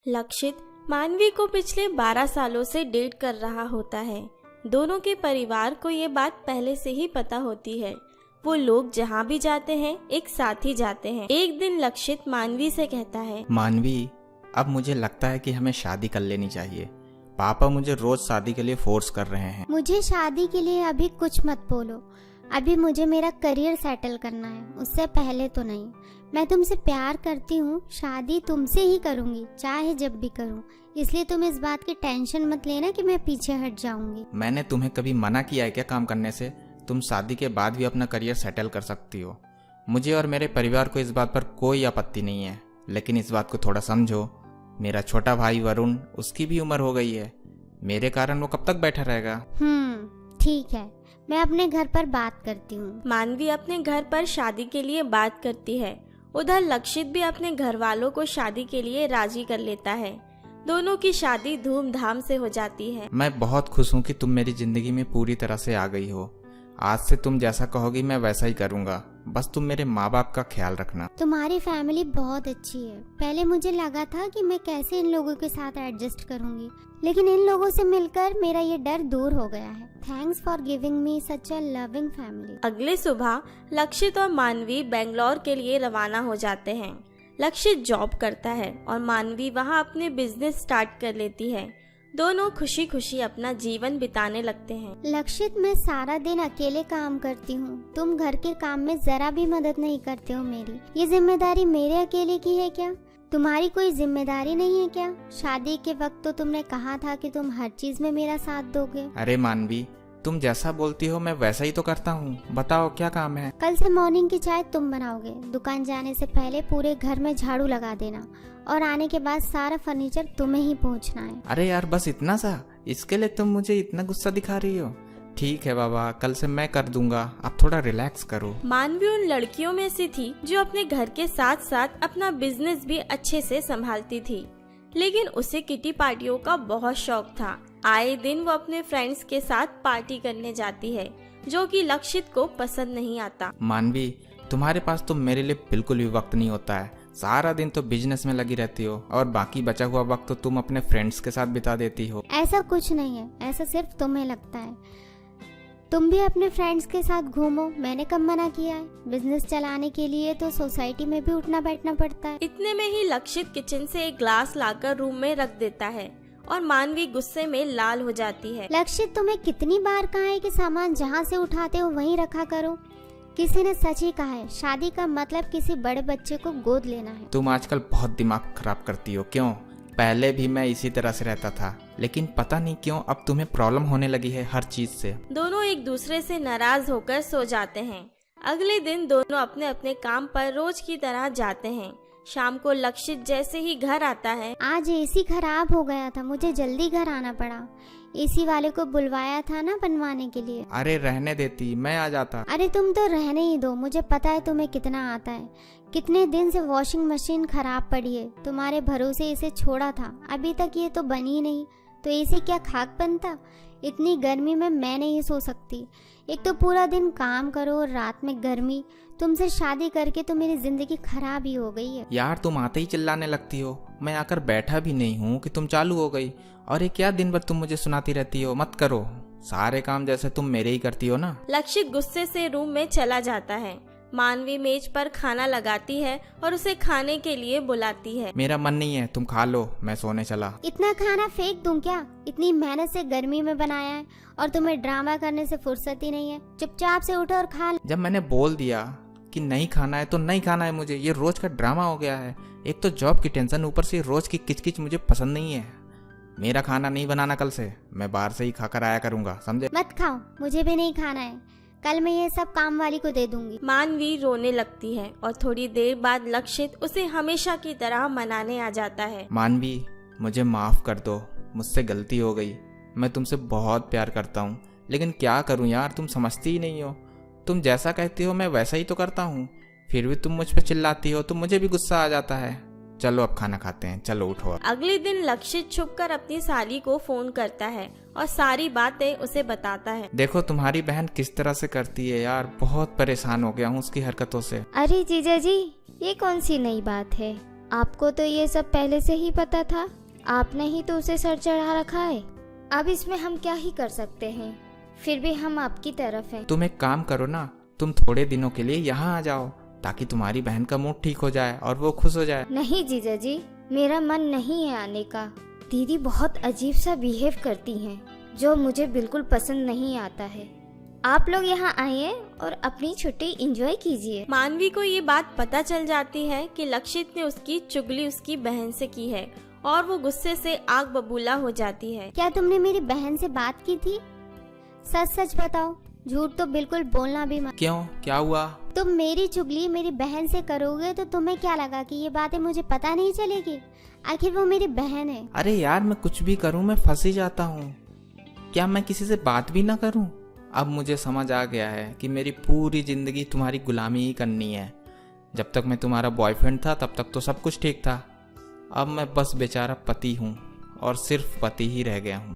लक्षित मानवी को पिछले 12 सालों से डेट कर रहा होता है। दोनों के परिवार को ये बात पहले से ही पता होती है। वो लोग जहाँ भी जाते हैं एक साथ ही जाते हैं। एक दिन लक्षित मानवी से कहता है, मानवी, अब मुझे लगता है कि हमें शादी कर लेनी चाहिए। पापा मुझे रोज शादी के लिए फोर्स कर रहे हैं। मुझे शादी के लिए अभी कुछ मत बोलो। अभी मुझे मेरा करियर सेटल करना है, उससे पहले तो नहीं। मैं तुमसे प्यार करती हूँ, शादी तुमसे ही करूँगी, चाहे जब भी करूँ। इसलिए तुम इस बात की टेंशन मत लेना कि मैं पीछे हट जाऊंगी। मैंने तुम्हें कभी मना किया है क्या काम करने से? तुम शादी के बाद भी अपना करियर सेटल कर सकती हो। मुझे और मेरे परिवार को इस बात पर कोई आपत्ति नहीं है, लेकिन इस बात को थोड़ा समझो। मेरा छोटा भाई वरुण, उसकी भी उम्र हो गई है। मेरे कारण वो कब तक बैठा रहेगा? ठीक है, मैं अपने घर पर बात करती हूँ। मानवी अपने घर पर शादी के लिए बात करती है। उधर लक्षित भी अपने घर वालों को शादी के लिए राजी कर लेता है। दोनों की शादी धूमधाम से हो जाती है। मैं बहुत खुश हूँ कि तुम मेरी जिंदगी में पूरी तरह से आ गई हो। आज से तुम जैसा कहोगी मैं वैसा ही करूँगा। बस तुम मेरे माँ बाप का ख्याल रखना। तुम्हारी फैमिली बहुत अच्छी है। पहले मुझे लगा था कि मैं कैसे इन लोगों के साथ एडजस्ट करूंगी, लेकिन इन लोगों से मिलकर मेरा ये डर दूर हो गया है। Thanks for giving me such a loving family. अगले सुबह लक्षित और मानवी बेंगलोर के लिए रवाना हो जाते हैं। लक्षित जॉब करता है और मानवी वहाँ अपने बिजनेस स्टार्ट कर लेती है। दोनों खुशी खुशी अपना जीवन बिताने लगते हैं। लक्षित, मैं सारा दिन अकेले काम करती हूँ। तुम घर के काम में जरा भी मदद नहीं करते हो मेरी। ये जिम्मेदारी मेरे अकेले की है क्या? तुम्हारी कोई जिम्मेदारी नहीं है क्या? शादी के वक्त तो तुमने कहा था कि तुम हर चीज में मेरा साथ दोगे। अरे मानवी, तुम जैसा बोलती हो मैं वैसा ही तो करता हूँ। बताओ क्या काम है? कल से मॉर्निंग की चाय तुम बनाओगे। दुकान जाने से पहले पूरे घर में झाड़ू लगा देना और आने के बाद सारा फर्नीचर तुम्हें ही पहुँचना है। अरे यार, बस इतना सा? इसके लिए तुम मुझे इतना गुस्सा दिखा रही हो? ठीक है बाबा, कल से मैं कर दूंगा। अब थोड़ा रिलैक्स करो। मानवी उन लड़कियों में से थी जो अपने घर के साथ साथ अपना बिजनेस भी अच्छे से संभालती थी, लेकिन उसे किटी पार्टियों का बहुत शौक था। आए दिन वो अपने फ्रेंड्स के साथ पार्टी करने जाती है, जो कि लक्षित को पसंद नहीं आता। मानवी, तुम्हारे पास तो मेरे लिए बिल्कुल भी वक्त नहीं होता है। सारा दिन तो बिजनेस में लगी रहती हो और बाकी बचा हुआ वक्त तो तुम अपने फ्रेंड्स के साथ बिता देती हो। ऐसा कुछ नहीं है, ऐसा सिर्फ तुम्हें लगता है। तुम भी अपने फ्रेंड्स के साथ घूमो, मैंने कब मना किया है? बिजनेस चलाने के लिए तो सोसाइटी में भी उठना बैठना पड़ता है। इतने में ही लक्षित किचन से एक ग्लास लाकर रूम में रख देता है और मानवी गुस्से में लाल हो जाती है। लक्षित, तुम्हें कितनी बार कहा है कि सामान जहाँ से उठाते हो वहीं रखा करो। किसी ने सच ही कहा है, शादी का मतलब किसी बड़े बच्चे को गोद लेना है। तुम आजकल बहुत दिमाग खराब करती हो। क्यों? पहले भी मैं इसी तरह से रहता था, लेकिन पता नहीं क्यों अब तुम्हें प्रॉब्लम होने लगी है हर चीज से। दोनों एक दूसरे से नाराज होकर सो जाते हैं। अगले दिन दोनों अपने अपने काम पर रोज की तरह जाते हैं। शाम को लक्षित जैसे ही घर आता है, आज एसी खराब हो गया था, मुझे जल्दी घर आना पड़ा। एसी वाले को बुलवाया था ना बनवाने के लिए। अरे रहने देती, मैं आ जाता। अरे तुम तो रहने ही दो, मुझे पता है तुम्हें कितना आता है। कितने दिन से वॉशिंग मशीन खराब पड़ी है, तुम्हारे भरोसे इसे छोड़ा था, अभी तक ये तो बनी नहीं, तो एसी क्या खाक बनता? इतनी गर्मी में मैं नहीं सो सकती। एक तो पूरा दिन काम करो और रात में गर्मी। तुमसे शादी करके तो मेरी जिंदगी खराब ही हो गई है। यार, तुम आते ही चिल्लाने लगती हो। मैं आकर बैठा भी नहीं हूँ कि तुम चालू हो गई। और ये क्या दिन भर तुम मुझे सुनाती रहती हो? मत करो, सारे काम जैसे तुम मेरे ही करती हो ना। लक्षित गुस्से से रूम में चला जाता है। मानवी मेज पर खाना लगाती है और उसे खाने के लिए बुलाती है। मेरा मन नहीं है, तुम खा लो, मैं सोने चला। इतना खाना फेंक दूं क्या? इतनी मेहनत से गर्मी में बनाया है और तुम्हें ड्रामा करने से फुर्सत ही नहीं है। चुपचाप से उठो और खा लो। जब मैंने बोल दिया कि नहीं खाना है तो नहीं खाना है मुझे। ये रोज का ड्रामा हो गया है। एक तो जॉब की टेंशन, ऊपर से रोज की किचकिच मुझे पसंद नहीं है। मेरा खाना नहीं बनाना कल से, मैं बाहर से ही खाकर आया करूंगा, समझे? मत खाओ, मुझे भी नहीं खाना है। कल मैं ये सब काम वाली को दे दूंगी। मानवी रोने लगती है और थोड़ी देर बाद लक्षित उसे हमेशा की तरह मनाने आ जाता है। मानवी, मुझे माफ कर दो, मुझसे गलती हो गई। मैं तुमसे बहुत प्यार करता हूँ, लेकिन क्या करूँ यार, तुम समझती ही नहीं हो। तुम जैसा कहती हो मैं वैसा ही तो करता हूँ, फिर भी तुम मुझ पर चिल्लाती हो तो मुझे भी गुस्सा आ जाता है। चलो अब खाना खाते हैं, चलो उठो। अगले दिन लक्षित छुपकर अपनी साली को फोन करता है और सारी बातें उसे बताता है। देखो तुम्हारी बहन किस तरह से करती है यार, बहुत परेशान हो गया हूँ उसकी हरकतों से। अरे जीजा जी, ये कौन सी नई बात है? आपको तो ये सब पहले से ही पता था, आपने ही तो उसे सर चढ़ा रखा है। अब इसमें हम क्या ही कर सकते हैं, फिर भी हम आपकी तरफ हैं। तुम एक काम करो ना, तुम थोड़े दिनों के लिए यहाँ आ जाओ ताकि तुम्हारी बहन का मूड ठीक हो जाए और वो खुश हो जाए। नहीं जीजा जी, मेरा मन नहीं है आने का। दीदी बहुत अजीब सा बिहेव करती हैं, जो मुझे बिल्कुल पसंद नहीं आता है। आप लोग यहाँ आइए और अपनी छुट्टी एंजॉय कीजिए। मानवी को ये बात पता चल जाती है कि लक्षित ने उसकी चुगली उसकी बहन से की है और वो गुस्से से आग बबूला हो जाती है। क्या तुमने मेरी बहन से बात की थी? सच सच बताओ, झूठ तो बिल्कुल बोलना भी मत। क्यों, क्या हुआ? तुम मेरी चुगली मेरी बहन से करोगे तो तुम्हें क्या लगा कि ये बातें मुझे पता नहीं चलेगी? आखिर वो मेरी बहन है। अरे यार, मैं कुछ भी करूं मैं फंस ही जाता हूँ। क्या मैं किसी से बात भी ना करूं? अब मुझे समझ आ गया है कि मेरी पूरी जिंदगी तुम्हारी गुलामी ही करनी है। जब तक मैं तुम्हारा बॉयफ्रेंड था तब तक तो सब कुछ ठीक था। अब मैं बस बेचारा पति हूँ और सिर्फ पति ही रह गया हूँ।